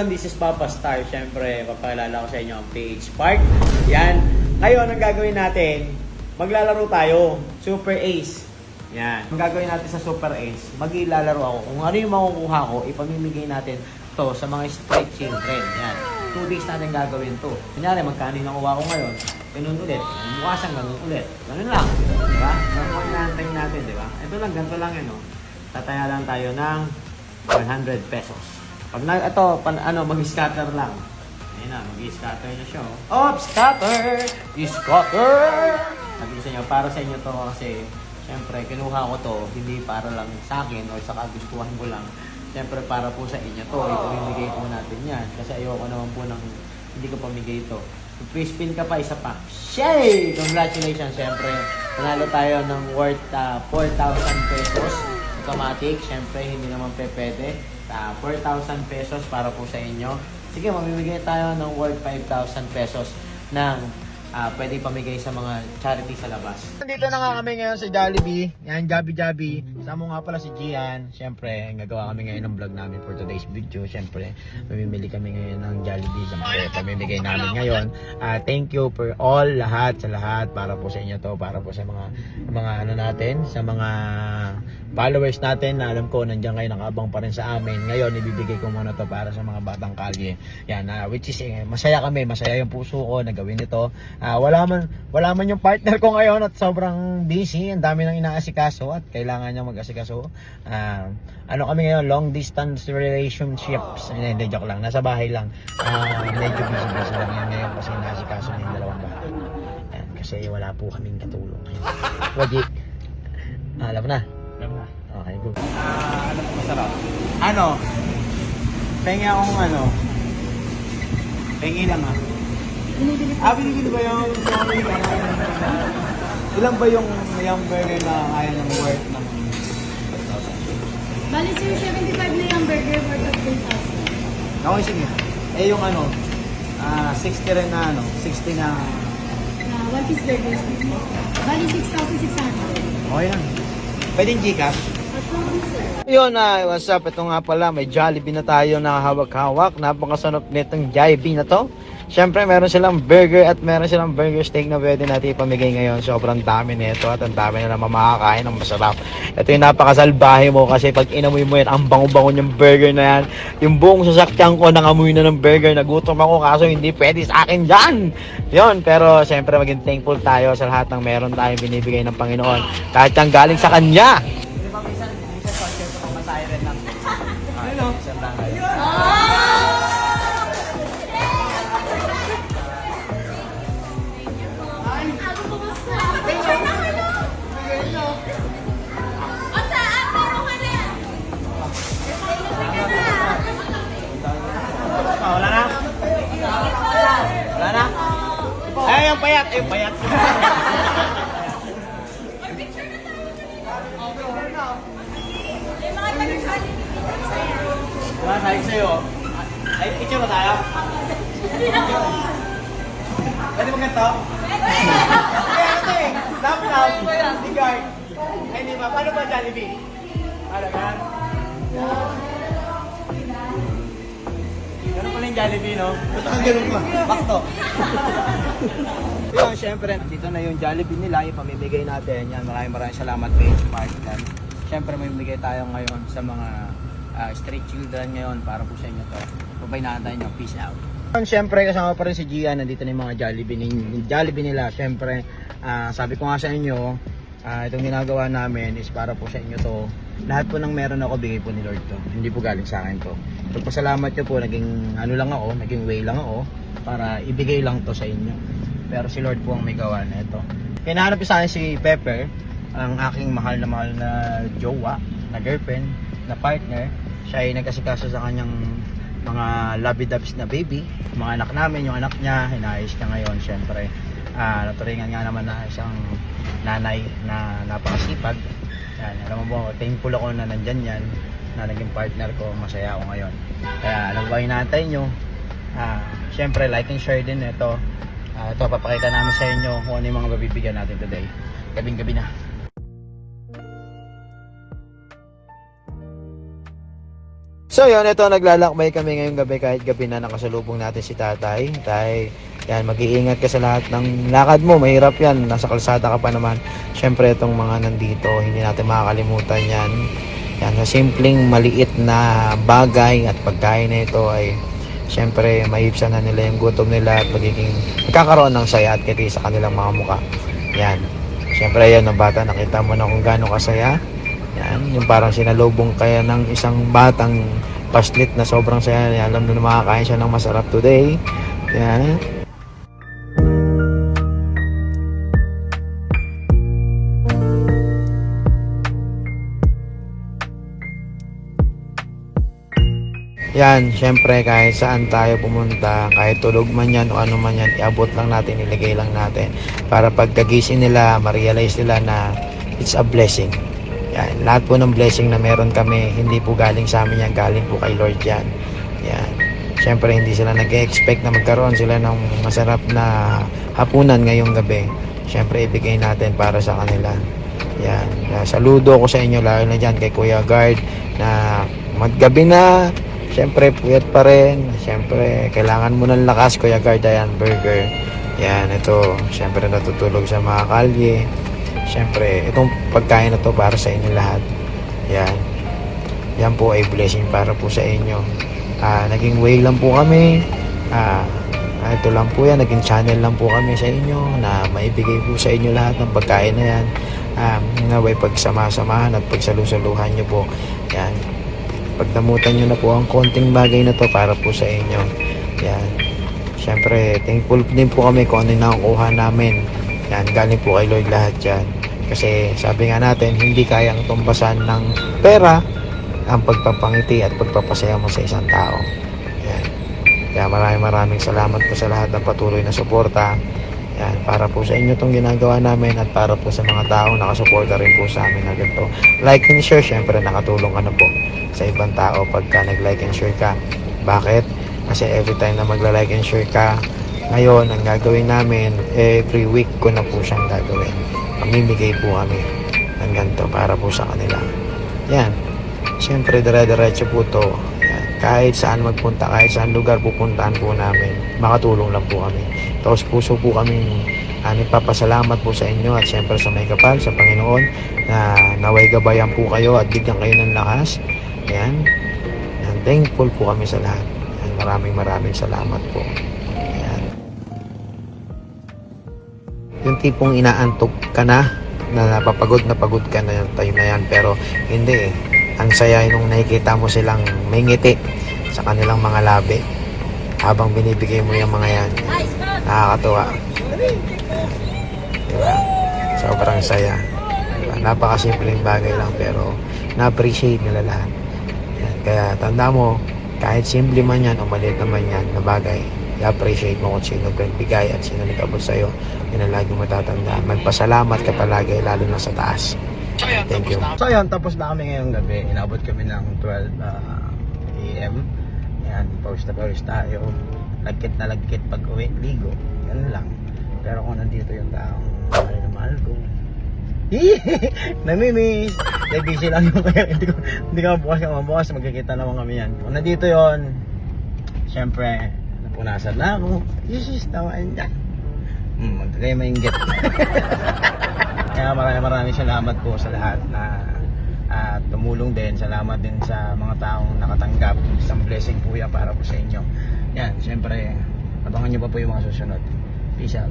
This is Papa Star. Siyempre, papakilala ko sa inyo ang PH Park. Yan. Ngayon, ang gagawin natin, maglalaro tayo. Super Ace. Yan. Ang gagawin natin sa Super Ace, maglalaro ako. Kung ano yung makukuha ko, ipamimigay natin to sa mga street children. Yan. 2 days natin gagawin to. Kunyari, magkano yung nakuha ko ngayon, ganun ulit. Bukasan, ganun ulit. Ganun lang. Diba? Ganun lang inaantay natin, diba? Ito lang, ganito lang yun, no? Tataya lang tayo ng 100 pesos. Pag mag-scatter lang. Ayun na, mag-scatter na siya. Oh, scatter! Scatter! Sabi ko sa inyo, para sa inyo to kasi siyempre, kinuha ko to, hindi para lang sa akin o sa kagustuhan ko lang. Siyempre, para po sa inyo to, ipamimigay po natin yan. Kasi ayoko naman po ng hindi ko pamigay ito. Kung free spin ka pa, isa pa. Shay! Congratulations! Siyempre, panalo tayo ng worth 4,000 pesos. Automatic, siyempre, hindi naman pwede. 4,000 pesos para po sa inyo. Sige, mamimigay tayo ng worth 5,000 pesos ng pwede pamigay sa mga charity sa labas. Nandito na nga kami ngayon sa Jollibee. Yan, Jabi. Sama nga pala si Gian. Siyempre, gagawa kami ngayon ng vlog namin for today's video. Siyempre, mamimili kami ngayon ng Jollibee. Siyempre, pamimigay namin ngayon. Thank you for all, lahat para po sa inyo to, para po sa mga ano natin, sa mga followers natin na alam ko nandiyan kayo nakabang pa rin sa amin. Ngayon, ibibigay ko muna to para sa mga batang kalye. Yan, which is masaya kami, masaya yung puso ko na gawin ito. Wala man yung partner ko ngayon at sobrang busy, ang dami nang inaasikaso at kailangan niya mag-asikaso. Ano kami ngayon, long distance relationships. Hindi, joke lang, nasa bahay lang. Medyo busy lang yan ngayon kasi inaasikaso niya yung dalawang bata. Yan, kasi wala po kaming katulong. Wajik. Alam mo na? Okay, good. Ano po masarap? Pengi akong pengi lang binibili ba yung ilan ba yung burger na kaya ng worth ng 5,000? Bali sir, 75 na yung burger worth of 10,000. Okay, sige. Yung 60 rin na 60 na One piece burger. Bali 6,600. okay lang. Pwedeng Gcash? Sir. Yun what's up? Ito nga pala, may Jollibee na tayo na hawak-hawak. Napakasanop nitong Jollibee na to. Siyempre, meron silang burger at meron silang burger steak na pwede natin ipamigay ngayon. Sobrang dami nito at ang dami na naman makakain ng masarap. Ito yung napakasalbahe mo kasi pag inamoy mo yan, ang bango-bango yung burger na yan. Yung buong sasakyan ko nangamoy na ng burger. Nagutom ako kaso hindi pwede sa akin dyan. Yun, pero siyempre maging thankful tayo sa lahat ng meron tayong binibigay ng Panginoon. Kahit yung galing sa Kanya. Hindi ba minsan social ko pang siren lang. Hello. Wala na? Yung payat. Sabi sa'yo, ay, picture na tayo? Pwede mo ganito? Dapat Igay. Ay, di ba? Paano ba Jollibee? Alagaan? Ganun pala yung Jollibee, no? Ba't ang ganun pa? Bakto. Yun, syempre, dito na yung Jollibee nila, ipamimigay natin. Yan, maraming salamat, PH Park. Syempre, mamimigay tayo ngayon sa mga street children ngayon para po sa inyo to. Babay na tayo nyo. Peace out. Syempre, kasama pa rin si Gian. Nandito na yung mga Jollibee nila. Syempre, sabi ko nga sa inyo, itong ginagawa namin is para po sa inyo to. Lahat po ng meron ako, bigay po ni Lord to. Hindi po galing sa akin to. Pagpasalamat nyo po, naging way lang ako para ibigay lang to sa inyo. Pero si Lord po ang may gawa na ito. Kinahanap sa akin si Pepper, ang aking mahal na jowa, na girlfriend, na partner. Siya ay nag-asikaso sa kanyang mga lovey-dubs na baby. Mga anak namin, yung anak niya, inayos niya ngayon. Siyempre, naturingan nga naman na isang nanay na napakasipag. Yan, alam mo po, thankful ako na nandyan yan, na naging partner ko, masaya ako ngayon. Kaya alam ba inaantay nyo? Siyempre, like and share din ito. Ito, papakita namin sa inyo kung ano yung mga mabibigyan natin today. Gabing-gabi na. So yun, ito naglalakbay kami ngayong gabi kahit gabi na nakasalubong natin si tatay. Tay, yan, mag-iingat ka sa lahat ng lakad mo. Mahirap yan, nasa kalsada ka pa naman. Siyempre itong mga nandito, hindi natin makakalimutan yan. Yan, sa simpleng maliit na bagay at pagkain na ito ay siyempre maibsan na nila yung gutom nila at magkakaroon ng saya at kiti sa kanilang mga muka. Yan, siyempre yan ang bata, nakita mo na kung gaano kasaya. Yan, yung parang sinalubong kaya ng isang batang paslit na sobrang saya. Alam na makakain siya ng masarap today. Yan. Yan, syempre kahit saan tayo pumunta, kahit tulog man yan o ano man yan, iabot lang natin, ilagay lang natin. Para pagkagising nila, ma-realize nila na it's a blessing. Yan, lahat po ng blessing na meron kami, hindi po galing sa amin yan, galing po kay Lord yan. Yan. Siyempre, hindi sila nag-expect na magkaroon sila ng masarap na hapunan ngayong gabi. Siyempre, ibigay natin para sa kanila. Yan. Saludo ko sa inyo, lalo na dyan kay Kuya Guard, na maggabi na, siyempre, puyat pa rin. Siyempre, kailangan mo ng lakas, Kuya Guard, ayan, burger. Yan, ito, siyempre, natutulog sa mga kalye. Siyempre, itong pagkain na to para sa inyo lahat. Yan. Yan po ay blessing para po sa inyo. Naging way lang po kami. Ito lang po yan. Naging channel lang po kami sa inyo na maibigay po sa inyo lahat ng pagkain na yan. Naway pagsama-samahan at pagsalusaluhan nyo po. Yan. Pagdamutan nyo na po ang konting bagay na to para po sa inyo. Yan. Siyempre, thankful din po kami kung ano yung nakukuha namin. Yan, galing po kay Lord lahat yan. Kasi sabi nga natin, hindi kayang tumbasan ng pera ang pagpapangiti at pagpapasaya mo sa isang tao. Yan. Kaya maraming salamat po sa lahat ng patuloy na suporta. Yan, para po sa inyo itong ginagawa namin at para po sa mga taong nakasuporta rin po sa amin na ganito. Like and share, syempre nakatulong ka na po sa ibang tao pagka nag-like and share ka. Bakit? Kasi every time na magla-like and share ka, ngayon, ang gagawin namin, every week ko na po siyang gagawin. Mamimigay po kami ng ganito para po sa kanila. Yan. Siyempre, dire-diretso po to. Yan. Kahit saan magpunta, kahit saan lugar pupuntahan po namin, makatulong lang po kami. Tapos puso po kami nagpapasalamat po sa inyo at siyempre sa may kapal, sa Panginoon, na naway gabayan po kayo at bigyan kayo ng lakas. Yan. Yan. Thankful po kami sa lahat. Yan. Maraming salamat po. Yung tipong inaantok ka na napapagod na pagod ka na yung time na yan, pero hindi eh. Ang saya nung nakikita mo silang may ngiti sa kanilang mga labi habang binibigay mo yung mga yan. Nakakatuwa. Diba? Sobrang saya. Diba? Napakasimpleng bagay lang pero na-appreciate nila lahat. Yan. Kaya tanda mo, kahit simple man yan o maliit naman yan na bagay, i-appreciate mo kung sino nagbigay at sino nag-abot sa'yo. Yun ang lagi matatandaan. Magpasalamat ka palagi, lalo na sa taas. Thank you. So yun, tapos na kami ngayong gabi. Inabot kami ng 12 AM. Yan, pause na pause tayo. Lagkit na lagkit pag uwi, ligo. Yan lang. Pero kung nandito yung taong mahal na mahal ko, namimiss. Kaya busy lang yung kaya hindi ka mabukas. Magkikita naman kami yan. Kung nandito yon, syempre, punasan na ako. Jesus, tawaan niya. Magkakaya mainggit. Kaya maraming salamat po sa lahat na tumulong din. Salamat din sa mga taong nakatanggap. Isang blessing po yan para po sa inyo. Yan, syempre, abangan nyo pa po yung mga susunod. Peace out.